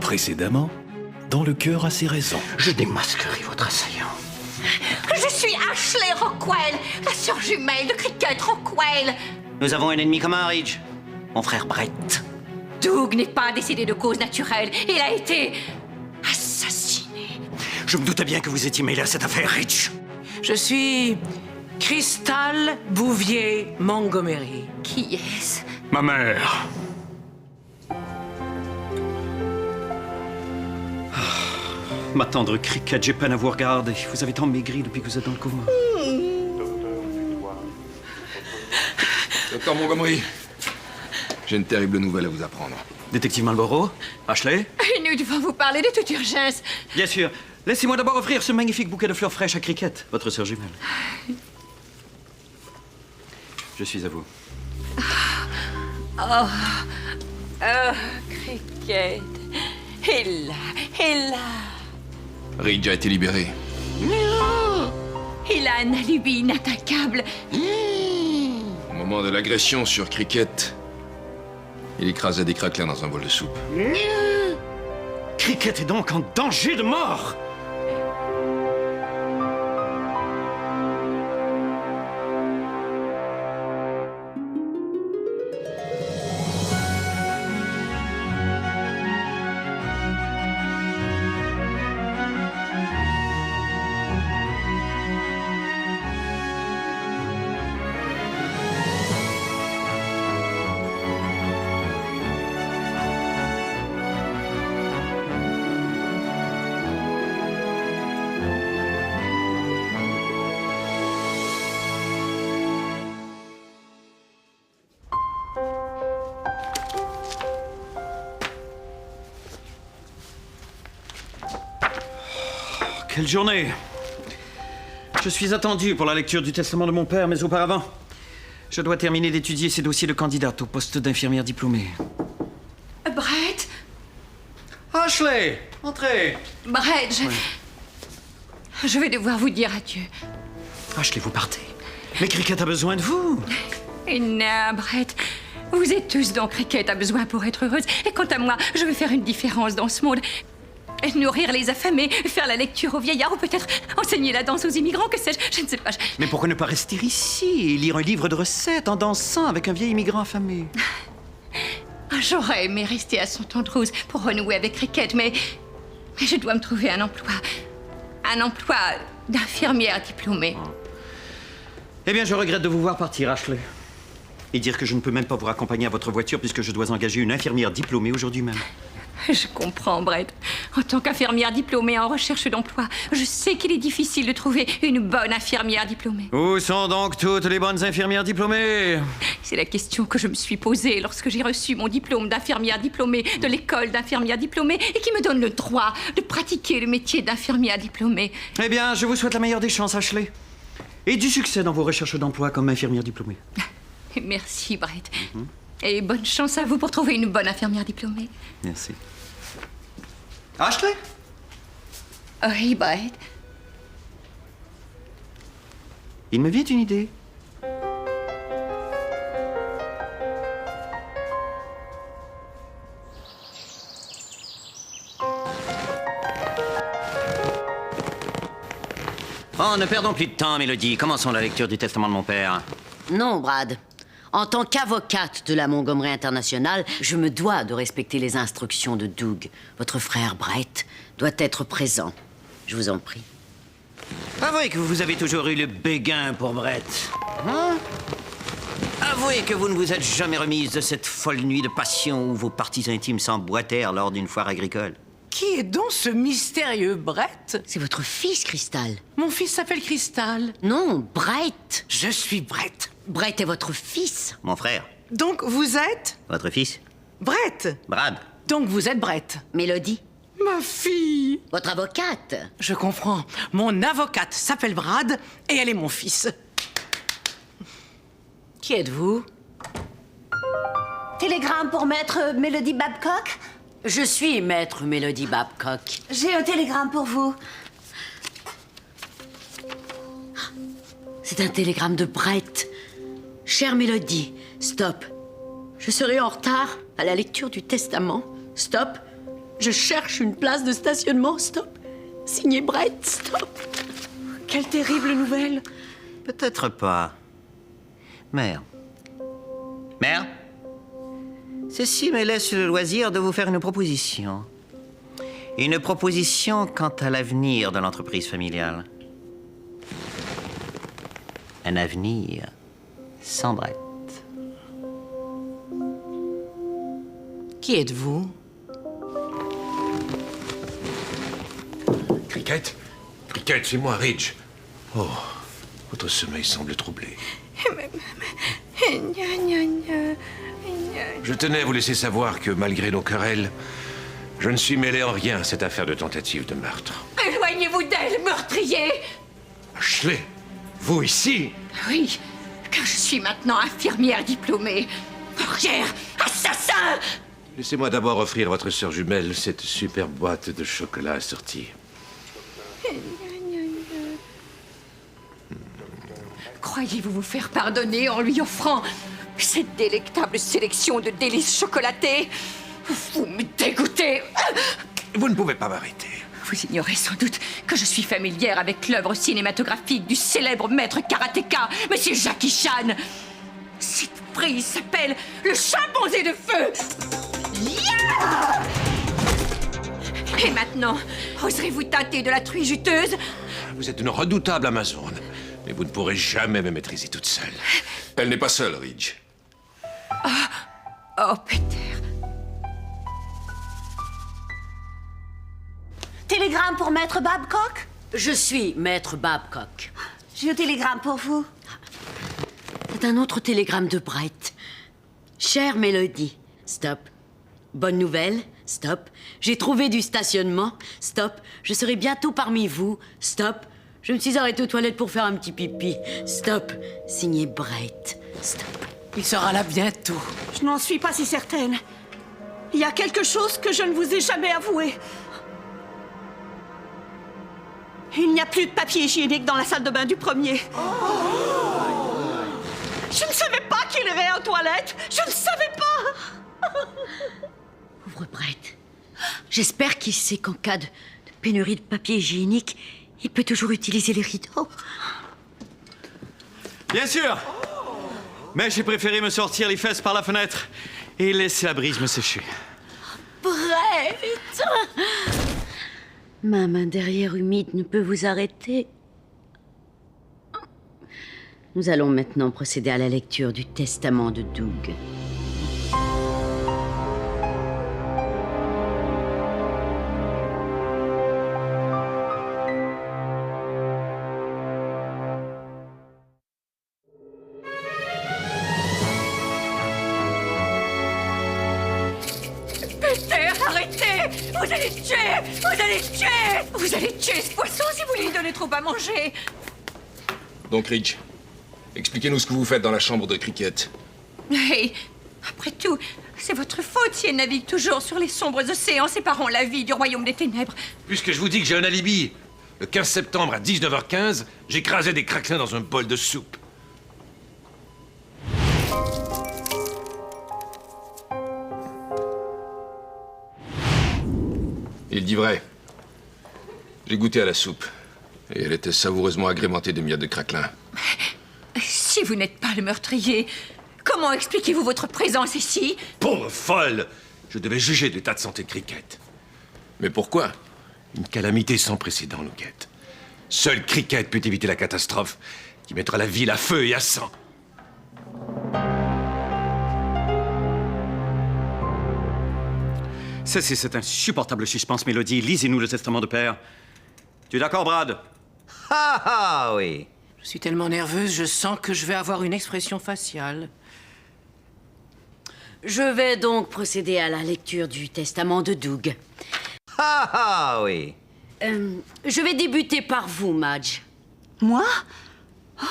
Précédemment, dans Le cœur a ses raisons. Je démasquerai votre assaillant. Je suis Ashley Rockwell, la sœur jumelle de Cricket Rockwell. Nous avons un ennemi commun, Ridge. Mon frère Brett. Doug n'est pas décédé de cause naturelle. Il a été assassiné. Je me doutais bien que vous étiez mêlé à cette affaire, Ridge. Je suis Crystal Bouvier Montgomery. Qui est-ce? Ma mère. Ma tendre Cricket, j'ai peine à vous regarder. Vous avez tant maigri depuis que vous êtes dans le coma. Docteur Montgomery, j'ai une terrible nouvelle à vous apprendre. Détective Marlborough, Ashley. Nous devons vous parler de toute urgence. Bien sûr. Laissez-moi d'abord offrir ce magnifique bouquet de fleurs fraîches à Cricket, votre sœur jumelle. Je suis à vous. Cricket. Et là. Ridge a été libéré. Il a un alibi inattaquable. Au moment de l'agression sur Cricket, il écrasait des craquelins dans un bol de soupe. Cricket est donc en danger de mort. Quelle journée! Je suis attendu pour la lecture du testament de mon père, mais auparavant, je dois terminer d'étudier ces dossiers de candidate au poste d'infirmière diplômée. Brett? Ashley, entrez! Brett, je vais devoir vous dire adieu. Ashley, vous partez. Mais Cricket a besoin de vous. Et non, Brett. Vous êtes tous dont Cricket a besoin pour être heureuse. Et quant à moi, je veux faire une différence dans ce monde. Nourrir les affamés, faire la lecture aux vieillards ou peut-être enseigner la danse aux immigrants, que sais-je, je ne sais pas. Mais pourquoi ne pas rester ici et lire un livre de recettes en dansant avec un vieil immigrant affamé? J'aurais aimé rester à St. Andrews pour renouer avec Cricket, mais je dois me trouver un emploi. Un emploi d'infirmière diplômée. Eh bien, je regrette de vous voir partir, Ashley. Et dire que je ne peux même pas vous raccompagner à votre voiture puisque je dois engager une infirmière diplômée aujourd'hui même. Je comprends, Brett. En tant qu'infirmière diplômée en recherche d'emploi, je sais qu'il est difficile de trouver une bonne infirmière diplômée. Où sont donc toutes les bonnes infirmières diplômées? C'est la question que je me suis posée lorsque j'ai reçu mon diplôme d'infirmière diplômée de l'école d'infirmière diplômée et qui me donne le droit de pratiquer le métier d'infirmière diplômée. Eh bien, je vous souhaite la meilleure des chances, Ashley. Et du succès dans vos recherches d'emploi comme infirmière diplômée. Merci, Brett. Et bonne chance à vous pour trouver une bonne infirmière diplômée. Merci. Ashley? Oui, Brett. Il me vient une idée. Oh, ne perdons plus de temps, Mélodie. Commençons la lecture du testament de mon père. Non, Brad. En tant qu'avocate de la Montgomery International, je me dois de respecter les instructions de Doug. Votre frère Brett doit être présent. Je vous en prie. Avouez que vous avez toujours eu le béguin pour Brett. Hein? Avouez que vous ne vous êtes jamais remise de cette folle nuit de passion où vos parties intimes s'emboîtèrent lors d'une foire agricole. Qui est donc ce mystérieux Brett? C'est votre fils, Crystal. Mon fils s'appelle Crystal. Non, Brett. Je suis Brett. Brett est votre fils. Mon frère. Donc vous êtes Votre fils? Brett. Brad. Donc vous êtes Brett. Mélodie. Ma fille. Votre avocate. Je comprends. Mon avocate s'appelle Brad et elle est mon fils. Qui êtes-vous? Télégramme pour maître Mélodie Babcock? Je suis maître Mélodie Babcock. J'ai un télégramme pour vous. C'est un télégramme de Brett. Chère Mélodie, stop. Je serai en retard à la lecture du testament. Stop. Je cherche une place de stationnement, stop. Signé Brett, stop. Quelle terrible nouvelle. Peut-être pas. Mère. Mère, ceci me laisse le loisir de vous faire une proposition. Une proposition quant à l'avenir de l'entreprise familiale. Un avenir sans Brett. Qui êtes-vous? Cricket? Cricket, c'est moi, Ridge. Oh, votre sommeil semble troublé. Je tenais à vous laisser savoir que, malgré nos querelles, je ne suis mêlé en rien à cette affaire de tentative de meurtre. Éloignez-vous d'elle, meurtrier! Ashley, vous ici? Oui, car je suis maintenant infirmière diplômée. Meurtrière, assassin! Laissez-moi d'abord offrir votre sœur jumelle cette superbe boîte de chocolat assorti. Croyez-vous vous faire pardonner en lui offrant cette délectable sélection de délices chocolatées? Vous me dégoûtez! Vous ne pouvez pas m'arrêter. Vous ignorez sans doute que je suis familière avec l'œuvre cinématographique du célèbre maître karatéka, Monsieur Jackie Chan. Cette prise s'appelle le chimpanzé de feu. Yeah! Et maintenant, oserez-vous tâter de la truie juteuse? Vous êtes une redoutable Amazone, mais vous ne pourrez jamais me maîtriser toute seule. Elle n'est pas seule, Ridge. Oh, Peter. Télégramme pour Maître Babcock? Je suis Maître Babcock. J'ai un télégramme pour vous. C'est un autre télégramme de Brett. Chère Mélodie, stop. Bonne nouvelle, stop. J'ai trouvé du stationnement, stop. Je serai bientôt parmi vous, stop. Je me suis arrêtée aux toilettes pour faire un petit pipi, stop. Signé Brett, stop. Il sera là bientôt. Je n'en suis pas si certaine. Il y a quelque chose que je ne vous ai jamais avoué. Il n'y a plus de papier hygiénique dans la salle de bain du premier. Je ne savais pas qu'il irait aux toilettes. Je ne savais pas. Pauvre Brett. J'espère qu'il sait qu'en cas de pénurie de papier hygiénique, il peut toujours utiliser les rideaux. Bien sûr. Mais j'ai préféré me sortir les fesses par la fenêtre et laisser la brise me sécher. Brett! Ma main derrière humide ne peut vous arrêter. Nous allons maintenant procéder à la lecture du testament de Doug. Peter, arrêtez! Vous allez le tuer! Vous allez le tuer! Vous allez tuer ce poisson si vous lui donnez trop à manger! Donc, Ridge, expliquez-nous ce que vous faites dans la chambre de Cricket. Hey, après tout, c'est votre faute si elle navigue toujours sur les sombres océans séparant la vie du royaume des ténèbres. Puisque je vous dis que j'ai un alibi, le 15 septembre à 19h15, j'écrasais des craquelins dans un bol de soupe. Il dit vrai. J'ai goûté à la soupe. Et elle était savoureusement agrémentée de miettes de craquelin. Si vous n'êtes pas le meurtrier, comment expliquez-vous votre présence ici? Pauvre folle! Je devais juger de l'état de santé de Cricket. Mais pourquoi? Une calamité sans précédent nous guette. Seul Cricket peut éviter la catastrophe qui mettra la ville à feu et à sang. Cessez cet insupportable suspense, Mélodie. Lisez-nous le testament de père. Tu es d'accord, Brad? Ah oui. Je suis tellement nerveuse, je sens que je vais avoir une expression faciale. Je vais donc procéder à la lecture du testament de Doug. Ah oui. Je vais débuter par vous, Madge. Moi? Oh.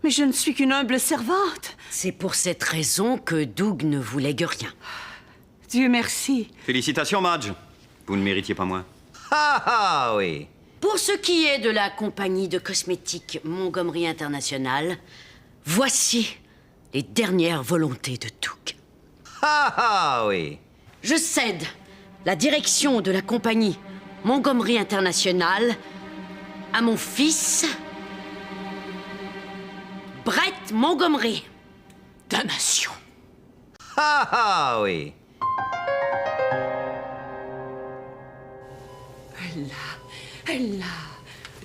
Mais je ne suis qu'une humble servante. C'est pour cette raison que Doug ne vous lègue rien. Dieu merci. Félicitations, Madge. Vous ne méritiez pas moins. Ah oui. Pour ce qui est de la compagnie de cosmétiques Montgomery International, voici les dernières volontés de Doug. Ah oui. Je cède la direction de la compagnie Montgomery International à mon fils, Brett Montgomery. Damnation. Ah ah, oui. Elle l'a.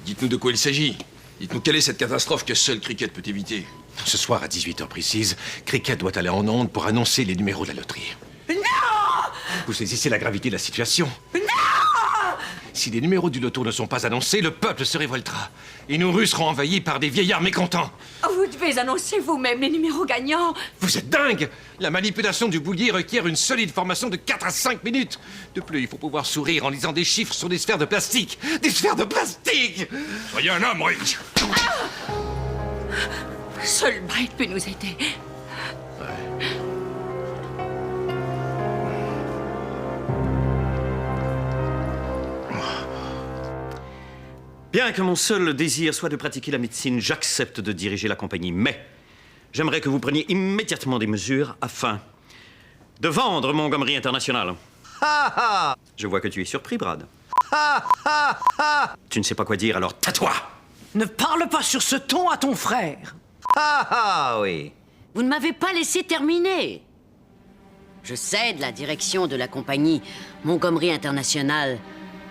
Dites-nous de quoi il s'agit. Dites-nous quelle est cette catastrophe que seul Cricket peut éviter. Ce soir, à 18h précise, Cricket doit aller en onde pour annoncer les numéros de la loterie. Non! Vous saisissez la gravité de la situation? Non! Si les numéros du loto ne sont pas annoncés, le peuple se révoltera. Et nous Russes serons envahis par des vieillards mécontents. Vous devez annoncer vous-même les numéros gagnants. Vous êtes dingue! La manipulation du boulier requiert une solide formation de 4 à 5 minutes. De plus, il faut pouvoir sourire en lisant des chiffres sur des sphères de plastique. Des sphères de plastique! Soyez un homme, Rick! Seul Brett peut nous aider. Bien que mon seul désir soit de pratiquer la médecine, j'accepte de diriger la compagnie. Mais j'aimerais que vous preniez immédiatement des mesures afin de vendre Montgomery International. Je vois que tu es surpris, Brad. Tu ne sais pas quoi dire, alors tais-toi! Ne parle pas sur ce ton à ton frère. Ah ah, oui. Vous ne m'avez pas laissé terminer. Je cède la direction de la compagnie Montgomery International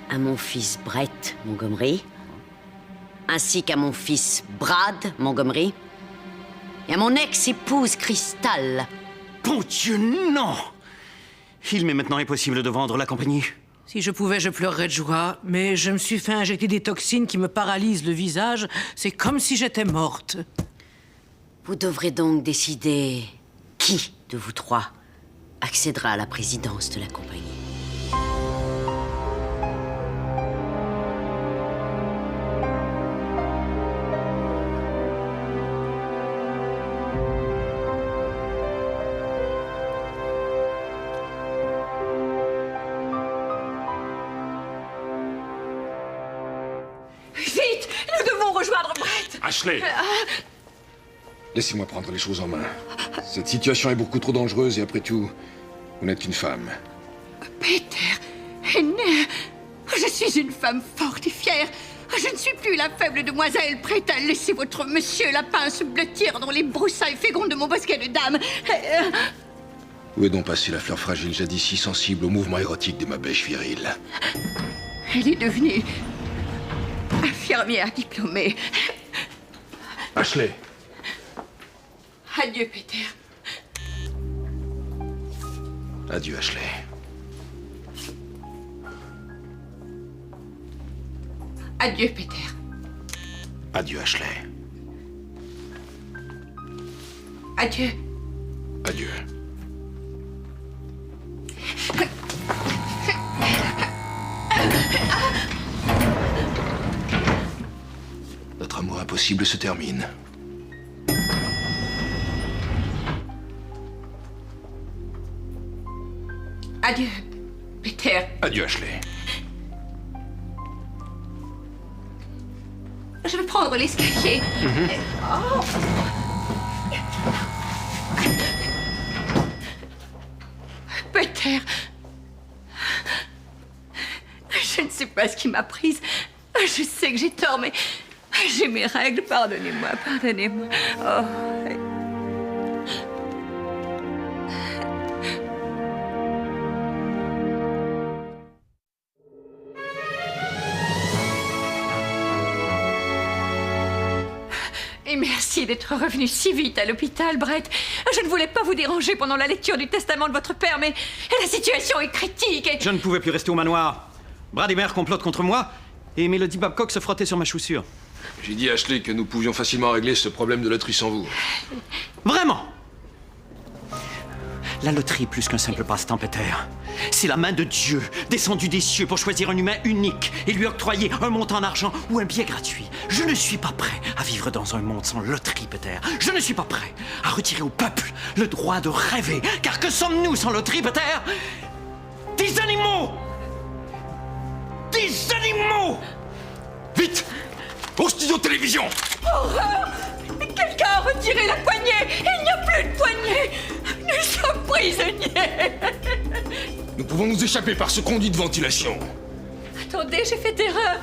à mon fils Brett Montgomery, ainsi qu'à mon fils Brad Montgomery et à mon ex-épouse Crystal. Bon Dieu, non! Il m'est maintenant impossible de vendre la compagnie. Si je pouvais, je pleurerais de joie, mais je me suis fait injecter des toxines qui me paralysent le visage. C'est comme si j'étais morte. Vous devrez donc décider qui de vous trois accédera à la présidence de la compagnie. Vite! Nous devons rejoindre Brett! Ashley! Laissez-moi prendre les choses en main. Cette situation est beaucoup trop dangereuse et après tout, vous n'êtes qu'une femme. Peter, Henner, je suis une femme forte et fière. Je ne suis plus la faible demoiselle prête à laisser votre monsieur lapin se blottir dans les broussailles fécondes de mon bosquet de dames. Où est donc passée la fleur fragile, jadis si sensible au mouvement érotique de ma bêche virile? Elle est devenue infirmière diplômée. Ashley! Adieu, Peter. Adieu, Ashley. Adieu, Peter. Adieu, Ashley. Adieu. Adieu. Notre amour impossible se termine. Adieu, Peter. Adieu, Ashley. Je vais prendre l'escalier. Oh. Peter. Je ne sais pas ce qui m'a prise. Je sais que j'ai tort, mais j'ai mes règles. Pardonnez-moi, pardonnez-moi. Oh. Et merci d'être revenu si vite à l'hôpital, Brett. Je ne voulais pas vous déranger pendant la lecture du testament de votre père, mais la situation est critique et... Je ne pouvais plus rester au manoir. Brad et Mère complotent contre moi et Melody Babcock se frottait sur ma chaussure. J'ai dit à Ashley que nous pouvions facilement régler ce problème de loterie sans vous. Vraiment? La loterie est plus qu'un simple passe-temps, Peter. C'est la main de Dieu, descendue des cieux pour choisir un humain unique et lui octroyer un montant d'argent ou un billet gratuit. Je ne suis pas prêt à vivre dans un monde sans loterie, Peter. Je ne suis pas prêt à retirer au peuple le droit de rêver. Car que sommes-nous sans loterie, Peter? Des animaux! Des animaux! Vite! Au studio de télévision! Horreur! Mais quelqu'un a retiré la poignée! Il n'y a plus de poignée! Nous sommes prisonniers. Nous pouvons nous échapper par ce conduit de ventilation. Attendez, j'ai fait erreur.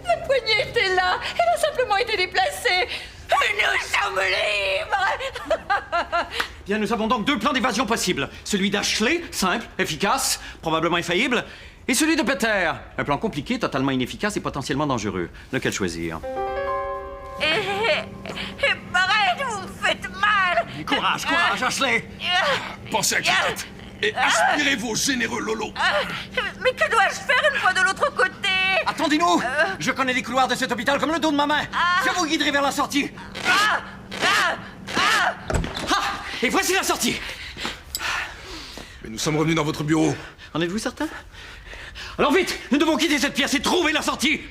La poignée était là. Elle a simplement été déplacée. Nous sommes libres. Bien, nous avons donc 2 plans d'évasion possibles. Celui d'Ashley, simple, efficace, probablement infaillible, et celui de Peter, un plan compliqué, totalement inefficace et potentiellement dangereux. Lequel choisir? Brett, vous me faites mal. Courage, courage, Ashley! Pensez à Cricket et aspirez vos généreux lolos. Mais que dois-je faire une fois de l'autre côté? Attendez-nous! Je connais les couloirs de cet hôpital comme le dos de ma main. Je vous guiderai vers la sortie. Ah! Et voici la sortie! Mais nous sommes revenus dans votre bureau. En êtes-vous certain? Alors vite! Nous devons quitter cette pièce et trouver la sortie!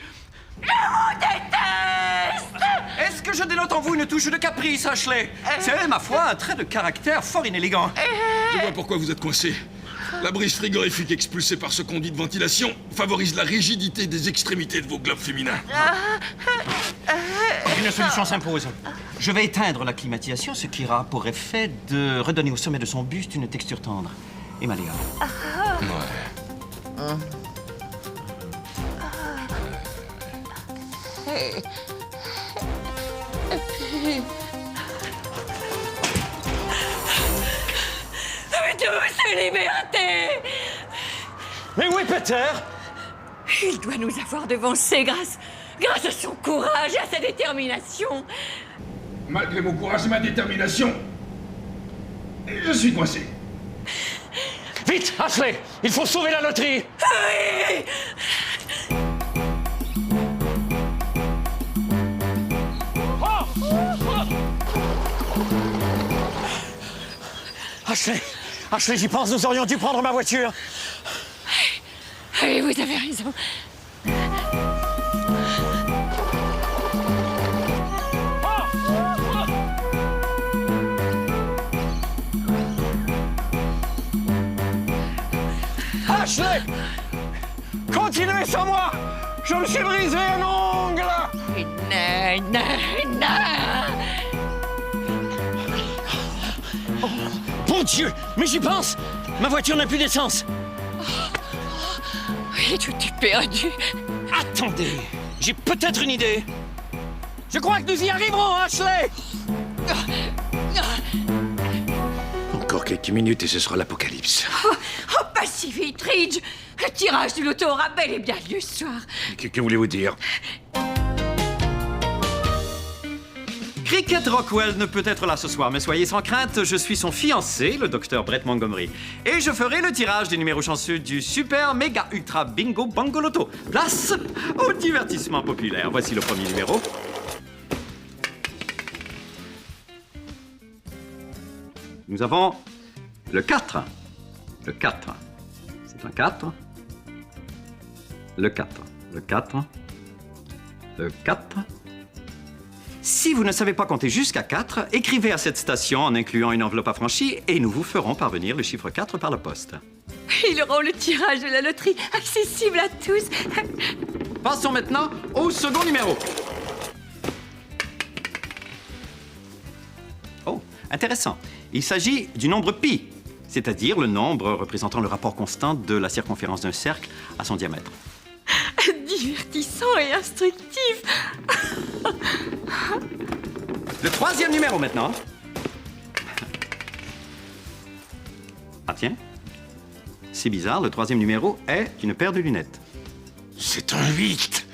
Je vous déteste. Est-ce que je dénote en vous une touche de caprice, Ashley? C'est, ma foi, un trait de caractère fort inélégant. Je vois pourquoi vous êtes coincé. La brise frigorifique expulsée par ce conduit de ventilation favorise la rigidité des extrémités de vos globes féminins. Une solution s'impose. Je vais éteindre la climatisation, ce qui aura pour effet de redonner au sommet de son buste une texture tendre et malléable. Douce liberté. Mais où est Peter? Il doit nous avoir devancés grâce à son courage et à sa détermination. Malgré mon courage et ma détermination, je suis coincé. Vite, Ashley! Il faut sauver la loterie! Oui. Ashley, j'y pense, nous aurions dû prendre ma voiture. Oui, vous avez raison. Ashley! Continuez sans moi! Je me suis brisé un ongle! Non. Bon Dieu! Mais j'y pense! Ma voiture n'a plus d'essence! Oui, tout est perdu. Attendez! J'ai peut-être une idée! Je crois que nous y arriverons, Ashley! Encore quelques minutes et ce sera l'apocalypse. Oh, pas si vite, Ridge. Le tirage du loto aura bel et bien lieu ce soir. Que voulez-vous dire? Cricket Rockwell ne peut être là ce soir, mais soyez sans crainte, je suis son fiancé, le docteur Brett Montgomery. Et je ferai le tirage des numéros chanceux du Super Méga Ultra Bingo Bango Loto. Place au divertissement populaire. Voici le premier numéro. Nous avons le 4. Le 4. C'est un 4. Le 4. Le 4. Le 4. Si vous ne savez pas compter jusqu'à 4, écrivez à cette station en incluant une enveloppe affranchie et nous vous ferons parvenir le chiffre 4 par la poste. Ils auront le tirage de la loterie accessible à tous. Passons maintenant au second numéro. Oh, intéressant. Il s'agit du nombre pi, c'est-à-dire le nombre représentant le rapport constant de la circonférence d'un cercle à son diamètre. Divertissant et instructif. Le troisième numéro maintenant. Ah tiens, c'est bizarre, le troisième numéro est une paire de lunettes. C'est un 8.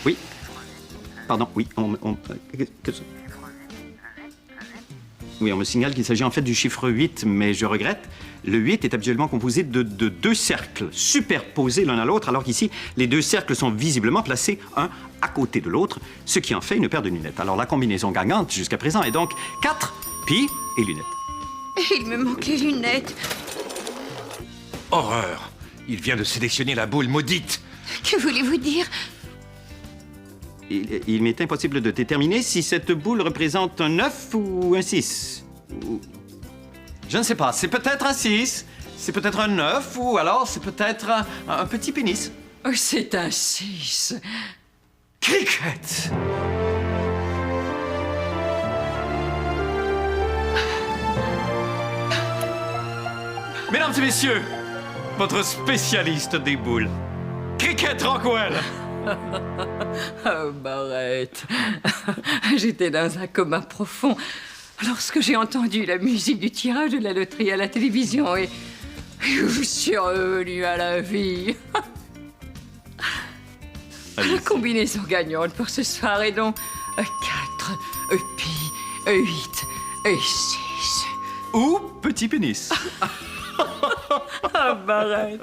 Oui. Pardon, oui, Oui, on me signale qu'il s'agit en fait du chiffre 8, mais je regrette. Le 8 est habituellement composé de 2 cercles superposés l'un à l'autre, alors qu'ici, les 2 cercles sont visiblement placés un à côté de l'autre, ce qui en fait une paire de lunettes. Alors la combinaison gagnante jusqu'à présent est donc 4, pi et lunettes. Il me manque les lunettes. Horreur! Il vient de sélectionner la boule maudite. Que voulez-vous dire? Il m'est impossible de déterminer si cette boule représente un 9 ou un 6. Je ne sais pas, c'est peut-être un 6, c'est peut-être un 9, ou alors c'est peut-être un petit pénis. Oh, c'est un 6. Cricket! Mesdames et messieurs, votre spécialiste des boules, Cricket Rockwell. Oh, Barrett. J'étais dans un coma profond lorsque j'ai entendu la musique du tirage de la loterie à la télévision et je suis revenue à la vie. La combinaison gagnante pour ce soir est donc 4, pi, 8 et 6. Ou petit pénis. Ah, Barrett.